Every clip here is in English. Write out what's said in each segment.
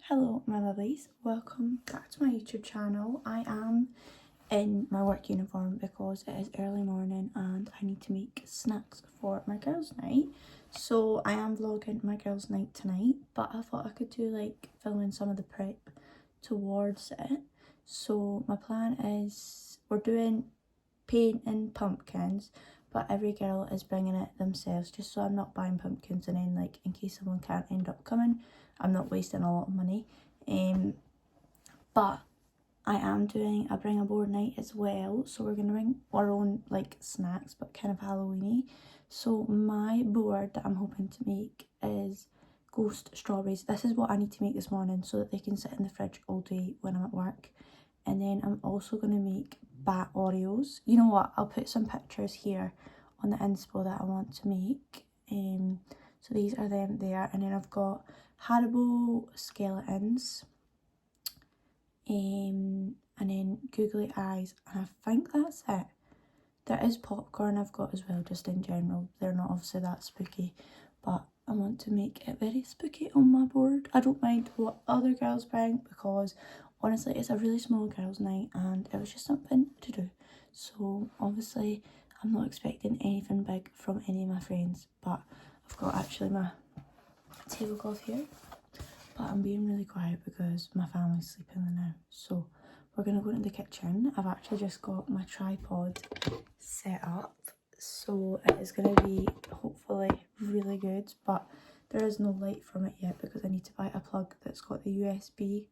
Hello my lovelies, welcome back to my YouTube channel. I am in my work uniform because it is early morning and I need to make snacks for my girls' night. So I am vlogging my girls' night tonight, but I thought I could do like filming some of the prep towards it. So my plan is we're doing painting pumpkins, but every girl is bringing it themselves, just so I'm not buying pumpkins and then like in case someone can't end up coming, I'm not wasting a lot of money. But I am doing a bring a board night as well, so we're gonna bring our own like snacks but kind of Halloweeny. So my board that I'm hoping to make is ghost strawberries. This is what I need to make this morning so that they can sit in the fridge all day when I'm at work. And then I'm also going to make bat Oreos. You know what, I'll put some pictures here on the inspo that I want to make. So these are them there, and then I've got Haribo skeletons, and then googly eyes, and I think that's it. There is popcorn I've got as well, just in general. They're not obviously that spooky, but I want to make it very spooky on my board. I don't mind what other girls bring because honestly it's a really small girls' night and it was just something to do. So obviously I'm not expecting anything big from any of my friends, but I've got actually my tablecloth here. But I'm being really quiet because my family's sleeping now. So we're going to go into the kitchen. I've actually just got my tripod set up. So it is going to be hopefully really good. But there is no light from it yet because I need to buy a plug that's got the USB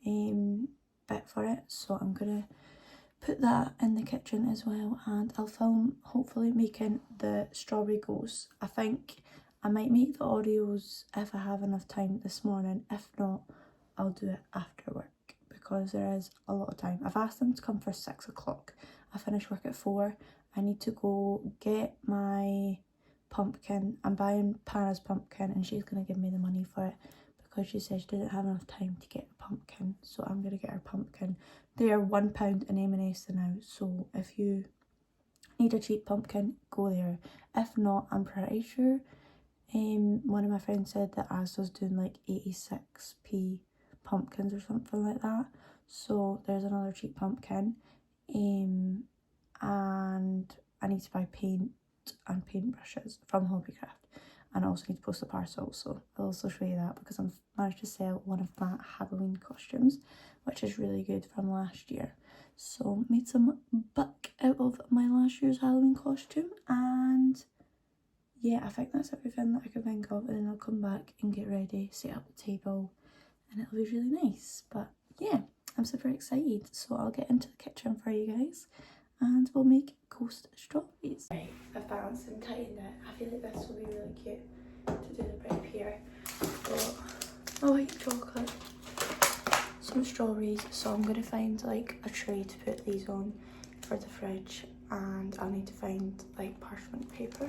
bit for it. So I'm going to put that in the kitchen as well. And I'll film hopefully making the strawberry ghosts. I think I might make the Oreos if I have enough time this morning. If not, I'll do it after work because there is a lot of time. I've asked them to come for 6 o'clock. I finish work at 4. I need to go get my pumpkin. I'm buying Para's pumpkin and she's going to give me the money for it because she said she didn't have enough time to get a pumpkin. So I'm going to get her pumpkin. They are £1 in M&S now. So if you need a cheap pumpkin, go there. If not, I'm pretty sure one of my friends said that Asda's doing like 86p pumpkins or something like that. So there's another cheap pumpkin. And I need to buy paint and paintbrushes from Hobbycraft. And I also need to post a parcel, so I'll also show you that because I've managed to sell one of my Halloween costumes, which is really good from last year. So made some buck out of my last year's Halloween costume, and yeah, I think that's everything that I can think of, and then I'll come back and get ready, set up the table, and it'll be really nice. But yeah, I'm super excited, so I'll get into the kitchen for you guys and we'll make ghost strawberries. Right, I've balanced and tightened it. I feel like this will be really cute to do the prep here. Got my white chocolate, some strawberries, so I'm going to find like a tray to put these on for the fridge, and I'll need to find like parchment paper.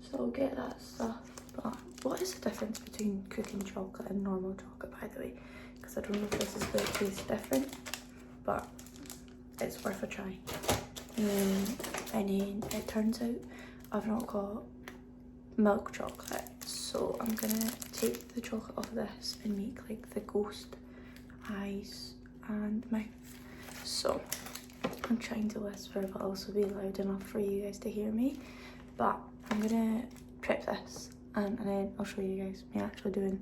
So I'll get that stuff. But what is the difference between cooking chocolate and normal chocolate, by the way? Because I don't know if this is going to taste different, but it's worth a try. And then it turns out I've not got milk chocolate, so I'm gonna take the chocolate off of this and make like the ghost eyes and mouth. So I'm trying to whisper but also be loud enough for you guys to hear me. But I'm gonna prep this and then I'll show you guys me actually doing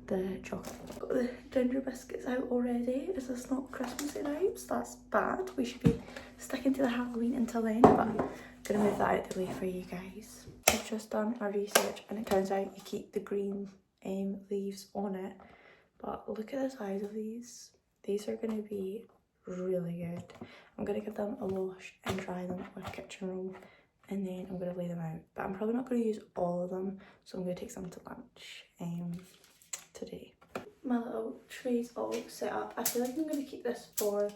the chocolate. I've got the ginger biscuits out already. Is this not Christmassy vibes? That's bad. We should be sticking to the Halloween until then, but I'm gonna move that out the way for you guys. I've just done my research and it turns out you keep the green leaves on it, but look at the size of these. These are gonna be really good. I'm gonna give them a wash and dry them with kitchen roll, and then I'm gonna lay them out, but I'm probably not gonna use all of them, so I'm gonna take some to lunch today. My little tray's all set up. I feel like I'm going to keep this for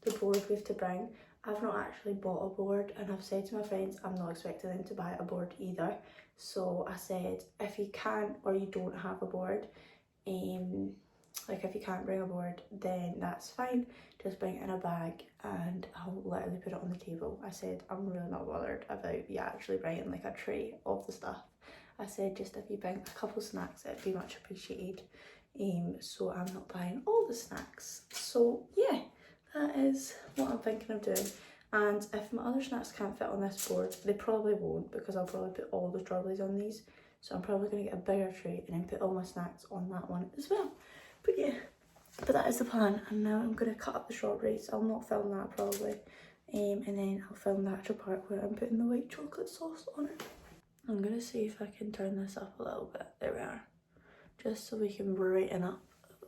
the board we have to bring. I've not actually bought a board, and I've said to my friends I'm not expecting them to buy a board either. So I said if you can't or you don't have a board, like if you can't bring a board, then that's fine. Just bring it in a bag and I'll literally put it on the table. I said I'm really not bothered about you actually bringing like a tray of the stuff. I said just if you bring a couple snacks, it'd be much appreciated. so I'm not buying all the snacks. So yeah, that is what I'm thinking of doing. And if my other snacks can't fit on this board, they probably won't, because I'll probably put all the strawberries on these. So I'm probably going to get a bigger tray and then put all my snacks on that one as well. But yeah, but that is the plan. And now I'm going to cut up the strawberries. I'll not film that probably. And then I'll film the actual part where I'm putting the white chocolate sauce on it. I'm going to see if I can turn this up a little bit. There we are. Just so we can brighten up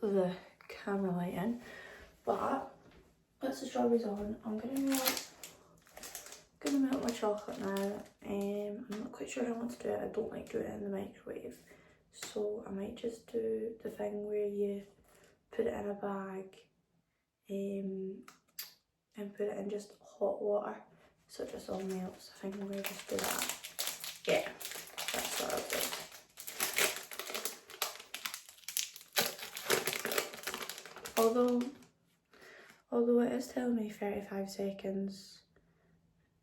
the camera lighting. But that's the strawberries on. I'm gonna melt my chocolate now. I'm not quite sure how I want to do it. I don't like doing it in the microwave, so I might just do the thing where you put it in a bag and put it in just hot water so it just all melts. I think I'm gonna just do that. Yeah, that's what I'll do. Although it is telling me 35 seconds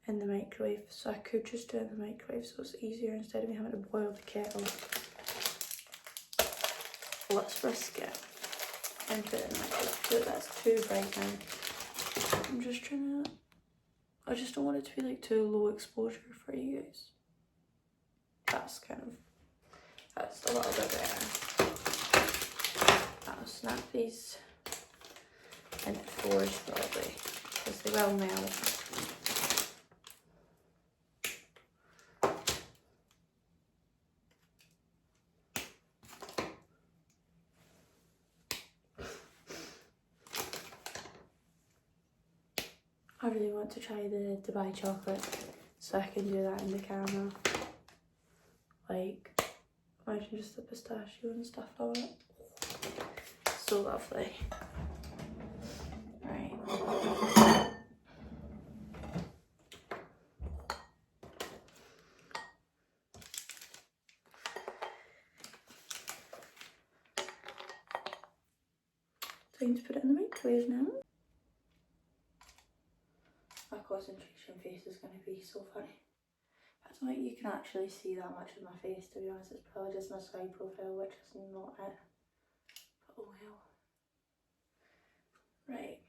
in the microwave, so I could just do it in the microwave so it's easier instead of me having to boil the kettle. Let's risk it and put it in the microwave. That's too bright now. I'm just trying to, I just don't want it to be like too low exposure for you guys. That's a little bit better. I'll snap these into fours probably, because they will melt. I really want to try the Dubai chocolate, so I can do that in the camera. Like, imagine just the pistachio and stuff on it. So lovely. Right. Time to put it in the microwave now. My concentration face is going to be so funny. I don't think you can actually see that much of my face, to be honest. It's probably just my side profile, which is not it. But oh well. Right.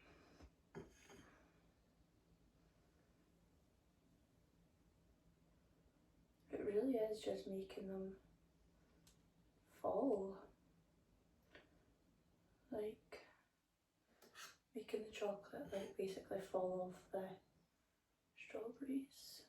It really is just making them fall. Like, making the chocolate like basically fall off the strawberries.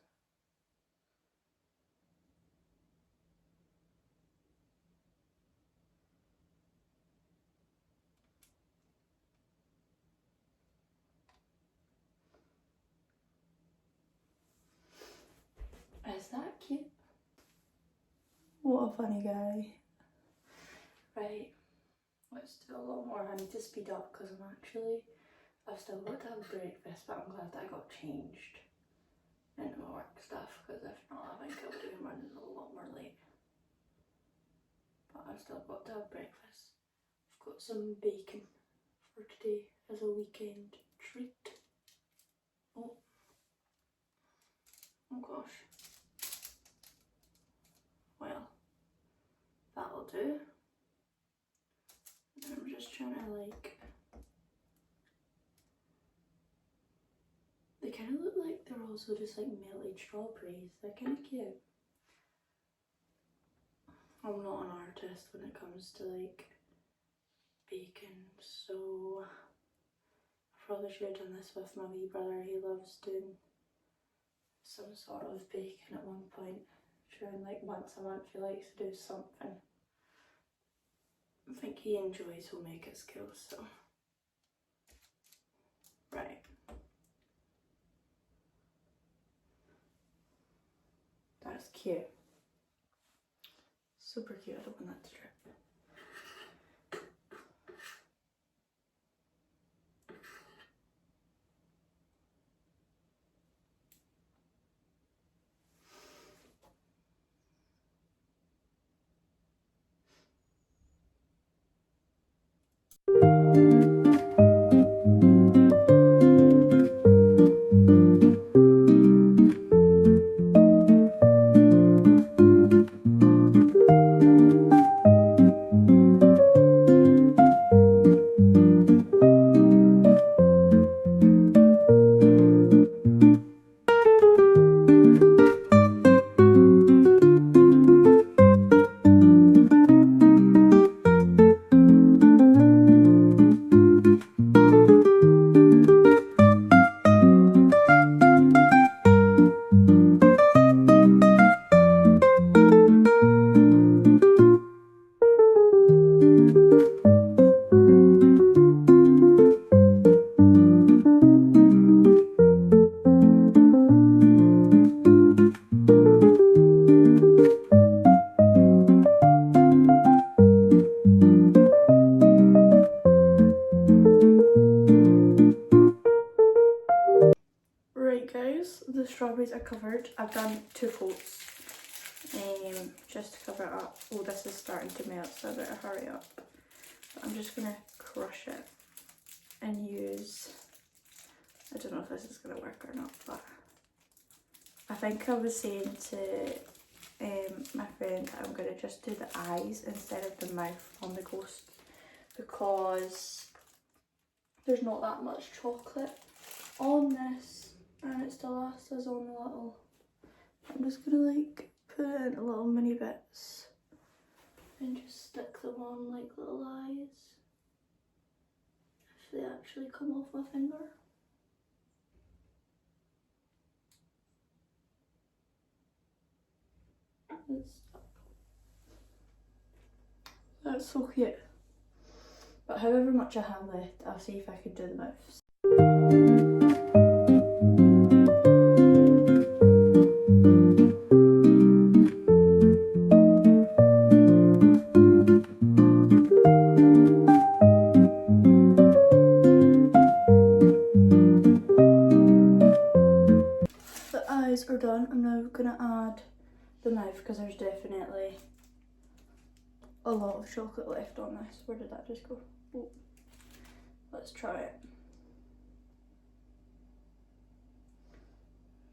Is that cute? What a funny guy. Right, let's do a lot more. I need to speed up because I've still got to have breakfast, but I'm glad that I got changed into my work stuff, because if not, I think I would have been running a lot more late. But I've still got to have breakfast. I've got some bacon for today as a weekend treat. Oh gosh. Well, that'll do. And I'm just trying to like, they kind of look like they're also just like melted strawberries. They're kind of cute. I'm not an artist when it comes to like bacon, so I probably should have done this with my wee brother. He loves doing some sort of bacon at one point. Sure, and like once a month he likes to do something. I think he enjoys homemaker skills, so. Right. That's cute. Super cute, I don't want that to drip. strawberries are covered. I've done 2 coats just to cover it up. Oh, this is starting to melt, so I better hurry up. But I'm just going to crush it and use, I don't know if this is going to work or not, but I think I was saying to my friend that I'm going to just do the eyes instead of the mouth on the ghost, because there's not that much chocolate on this and it still lasts us on the little. I'm just going to like put it in little mini bits and just stick them on like little eyes. If they actually come off my finger. That's so cute. But however much I have left, I'll see if I could do the mouths. The eyes are done. I'm now gonna add the mouth because there's definitely a lot of chocolate left on this. Where did that just go? Oh. Let's try it.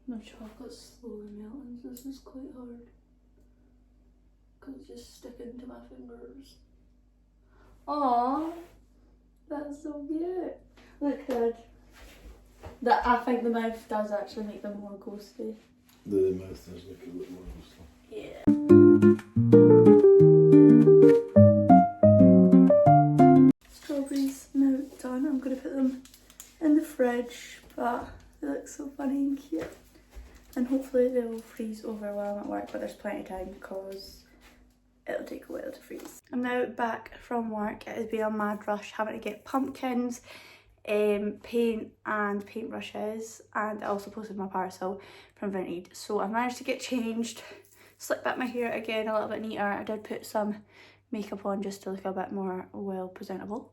My chocolate's slowly melting, so this is quite hard because it's just sticking to my fingers. Aww, that's so cute. Look good. That I think the mouth does actually make them more ghosty. The mouth does look a bit more ghostly. Yeah. Strawberries now done. I'm going to put them in the fridge, but they look so funny and cute. And hopefully they will freeze over while I'm at work, but there's plenty of time because it'll take a while to freeze. I'm now back from work. It has been a mad rush having to get pumpkins, paint and paintbrushes, and I also posted my parcel from Vinted. So I managed to get changed, slick back my hair again a little bit neater. I did put some makeup on just to look a bit more well presentable.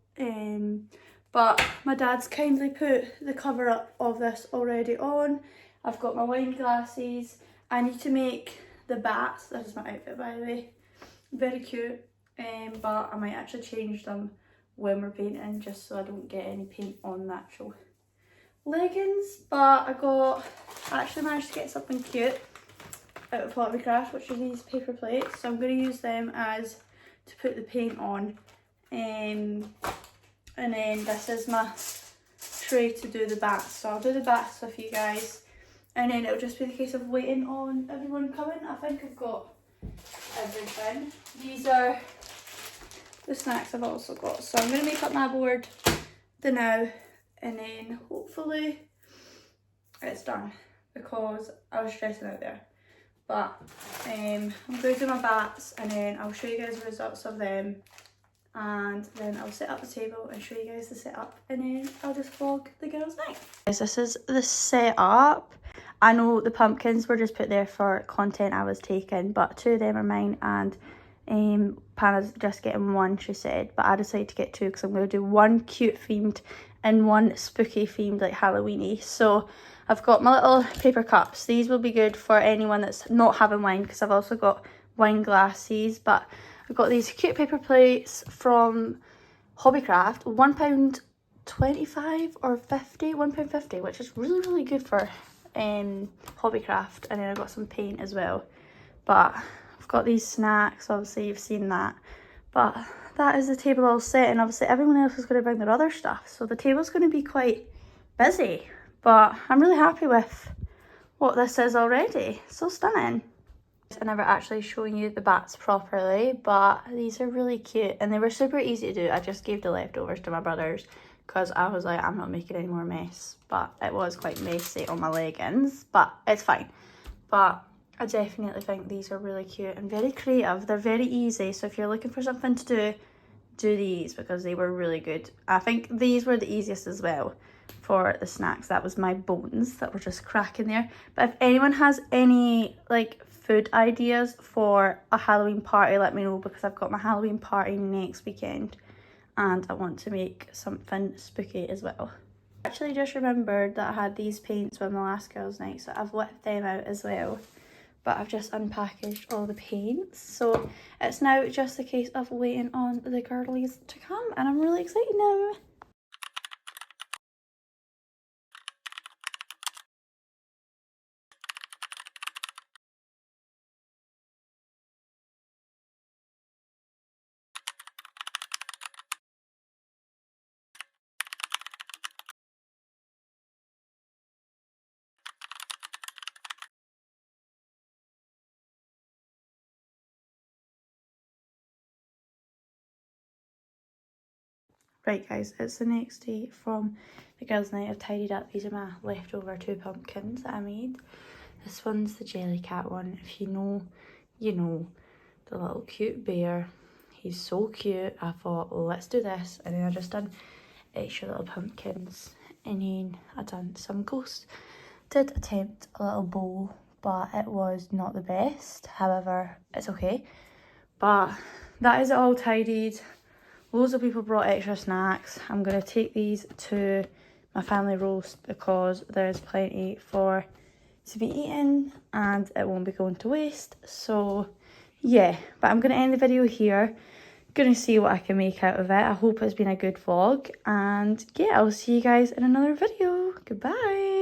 But my dad's kindly put the cover up of this already on. I've got my wine glasses. I need to make the bats. This is my outfit, by the way. Very cute. But I might actually change them when we're painting just so I don't get any paint on the actual leggings. But I actually managed to get something cute out of Hobby Craft, which are these paper plates. So I'm going to use them as to put the paint on. And then this is my tray to do the bats. So I'll do the bats with you guys. And then it'll just be the case of waiting on everyone coming. I think I've got everything. These are the snacks I've also got. So I'm going to make up my board now, and then hopefully it's done because I was stressing out there. But I'm going to do my bats and then I'll show you guys the results of them, and then I'll set up the table and show you guys the setup, and then I'll just vlog the girls' night. Guys, this is the setup. I know the pumpkins were just put there for content I was taking, but 2 of them are mine, and Pana's just getting 1, she said, but I decided to get 2 because I'm going to do 1 cute themed and 1 spooky themed, like Halloweeny. So I've got my little paper cups. These will be good for anyone that's not having wine, because I've also got wine glasses. But I've got these cute paper plates from Hobbycraft, £1.25 or 50, £1.50, which is really, really good for Hobbycraft. And then I've got some paint as well. But I've got these snacks, obviously you've seen that. But that is the table all set, and obviously everyone else is going to bring their other stuff. So the table's going to be quite busy. But I'm really happy with what this is already. So stunning. I never actually shown you the bats properly, but these are really cute and they were super easy to do. I just gave the leftovers to my brothers because I was like, I'm not making any more mess. But it was quite messy on my leggings, but it's fine. But I definitely think these are really cute and very creative. They're very easy, so if you're looking for something to do these, because they were really good. I think these were the easiest as well for the snacks. That was my bones that were just cracking there. But if anyone has any like food ideas for a Halloween party, let me know, because I've got my Halloween party next weekend and I want to make something spooky as well. Actually just remembered that I had these paints with my last girls' night, so I've whipped them out as well. But I've just unpackaged all the paints, so it's now just a case of waiting on the girlies to come, and I'm really excited now. Right guys, it's the next day from the girls' night. I've tidied up. These are my leftover 2 pumpkins that I made. This one's the jelly cat one. If you know, you know. The little cute bear. He's so cute. I thought, well, let's do this. And then I just done extra little pumpkins. And then I done some ghosts. Did attempt a little bow, but it was not the best. However, it's okay. But that is it all tidied. Loads of people brought extra snacks. I'm going to take these to my family roast because there's plenty for to be eaten and it won't be going to waste. So yeah, but I'm going to end the video here. Going to see what I can make out of it. I hope it's been a good vlog, and yeah, I'll see you guys in another video. Goodbye.